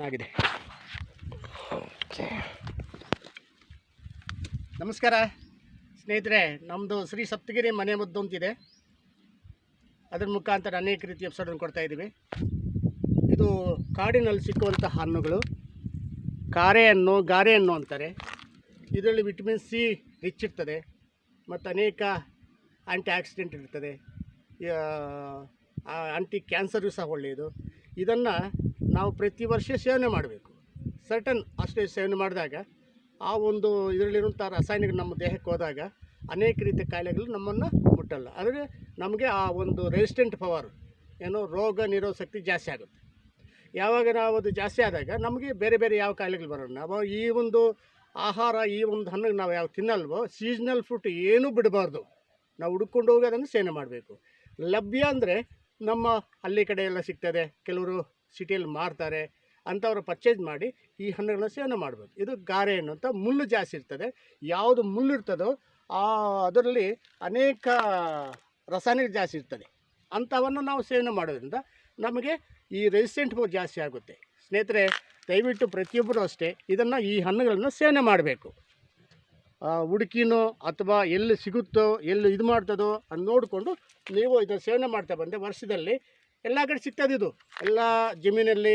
ಆಗಿದೆ. ಓಕೆ, ನಮಸ್ಕಾರ ಸ್ನೇಹಿತರೆ. ನಮ್ಮದು ಶ್ರೀ ಸಪ್ತಗಿರಿ ಮನೆ ಮದ್ದು ಅಂತಿದೆ. ಅದರ ಮುಖಾಂತರ ಅನೇಕ ರೀತಿಯ ಎಪಿಸೋಡನ್ನು ಕೊಡ್ತಾಯಿದ್ದೀವಿ. ಇದು ಕಾಡಿನಲ್ಲಿ ಸಿಕ್ಕುವಂಥ ಹಣ್ಣುಗಳು. ಗಾರೆ ಹಣ್ಣು ಅಂತಾರೆ. ಇದರಲ್ಲಿ ವಿಟಮಿನ್ ಸಿ ರಿಚ್ ಇರ್ತದೆ ಮತ್ತು ಅನೇಕ ಆ್ಯಂಟಿ ಆಕ್ಸಿಡೆಂಟ್ ಇರ್ತದೆ. ಆಂಟಿ ಕ್ಯಾನ್ಸರ್ಗೂ ಸಹ ಒಳ್ಳೆಯದು. ಇದನ್ನು ನಾವು ಪ್ರತಿ ವರ್ಷ ಸೇವನೆ ಮಾಡಬೇಕು. ಸರ್ಟನ್ ಅಷ್ಟೇ ಸೇವನೆ ಮಾಡಿದಾಗ ಆ ಒಂದು ಇದರಲ್ಲಿರುವಂಥ ರಾಸಾಯನಿಕ ನಮ್ಮ ದೇಹಕ್ಕೆ ಹೋದಾಗ ಅನೇಕ ರೀತಿಯ ಕಾಯಿಲೆಗಳು ನಮ್ಮನ್ನು ಮುಟ್ಟಲ್ಲ. ಆದರೆ ನಮಗೆ ಆ ಒಂದು ರೆಸಿಸ್ಟೆಂಟ್ ಪವರ್ ರೋಗ ನಿರೋಧಕ ಶಕ್ತಿ ಜಾಸ್ತಿ ಆಗುತ್ತೆ. ಯಾವಾಗ ನಾವು ಅದು ಜಾಸ್ತಿ ಆದಾಗ ನಮಗೆ ಬೇರೆ ಬೇರೆ ಯಾವ ಕಾಯಿಲೆಗಳು ಬರೋಣ. ನಾವು ಈ ಒಂದು ಆಹಾರ, ಈ ಒಂದು ಹಣ್ಣಿಗೆ ನಾವು ಯಾವ ತಿನ್ನಲ್ವೋ, ಸೀಸ್ನಲ್ ಫ್ರೂಟ್ ಏನೂ ಬಿಡಬಾರ್ದು. ನಾವು ಹುಡ್ಕೊಂಡು ಹೋಗಿ ಅದನ್ನು ಸೇವನೆ ಮಾಡಬೇಕು. ಲಭ್ಯ ಅಂದರೆ ನಮ್ಮ ಹಳ್ಳಿ ಕಡೆ ಎಲ್ಲ ಸಿಗ್ತದೆ, ಕೆಲವರು ಸಿಟಿಯಲ್ಲಿ ಮಾರ್ತಾರೆ, ಅಂಥವ್ರು ಪರ್ಚೇಸ್ ಮಾಡಿ ಈ ಹಣ್ಣುಗಳನ್ನ ಸೇವನೆ ಮಾಡಬೇಕು. ಇದು ಗಾರೆ ಹಣ್ಣು ಅಂತ. ಮುಳ್ಳು ಜಾಸ್ತಿ ಇರ್ತದೆ. ಯಾವುದು ಮುಳ್ಳು ಇರ್ತದೋ ಅದರಲ್ಲಿ ಅನೇಕ ರಾಸಾಯನಿಕ ಜಾಸ್ತಿ ಇರ್ತದೆ. ಅಂಥವನ್ನು ನಾವು ಸೇವನೆ ಮಾಡೋದ್ರಿಂದ ನಮಗೆ ಈ ರೆಸಿಸ್ಟೆಂಟ್ ಪವರ್ ಜಾಸ್ತಿ ಆಗುತ್ತೆ. ಸ್ನೇಹಿತರೆ, ದಯವಿಟ್ಟು ಪ್ರತಿಯೊಬ್ಬರು ಅಷ್ಟೇ ಈ ಹಣ್ಣುಗಳನ್ನು ಸೇವನೆ ಮಾಡಬೇಕು. ಹುಡುಕಿನೋ ಅಥವಾ ಎಲ್ಲಿ ಸಿಗುತ್ತೋ, ಎಲ್ಲಿ ಇದು ಮಾಡ್ತದೋ ಅದು ನೋಡಿಕೊಂಡು ನೀವು ಇದನ್ನು ಸೇವನೆ ಮಾಡ್ತಾ ಬಂದೆ. ವರ್ಷದಲ್ಲಿ ಎಲ್ಲ ಕಡೆ ಸಿಗ್ತದೆ. ಇದು ಎಲ್ಲ ಜಮೀನಲ್ಲಿ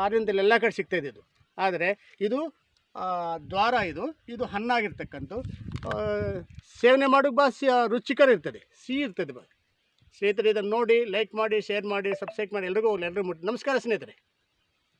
ಆರಿಂದಲ್ಲಿ ಎಲ್ಲ ಕಡೆ ಸಿಗ್ತದೆ ಇದು. ಆದರೆ ಇದು ದ್ವಾರ, ಇದು ಹಣ್ಣಾಗಿರ್ತಕ್ಕಂಥ ಸೇವನೆ ಮಾಡೋಕ್ಕೆ ಭಾಳ ರುಚಿಕರ ಇರ್ತದೆ, ಸಿಹಿ ಇರ್ತದೆ. ಸ್ನೇಹಿತರೆ, ಇದನ್ನು ನೋಡಿ ಲೈಕ್ ಮಾಡಿ, ಶೇರ್ ಮಾಡಿ, ಸಬ್ಸ್ಕ್ರೈಬ್ ಮಾಡಿ. ಎಲ್ರಿಗೂ ಮುಟ್ಟಿ. ನಮಸ್ಕಾರ ಸ್ನೇಹಿತರೆ.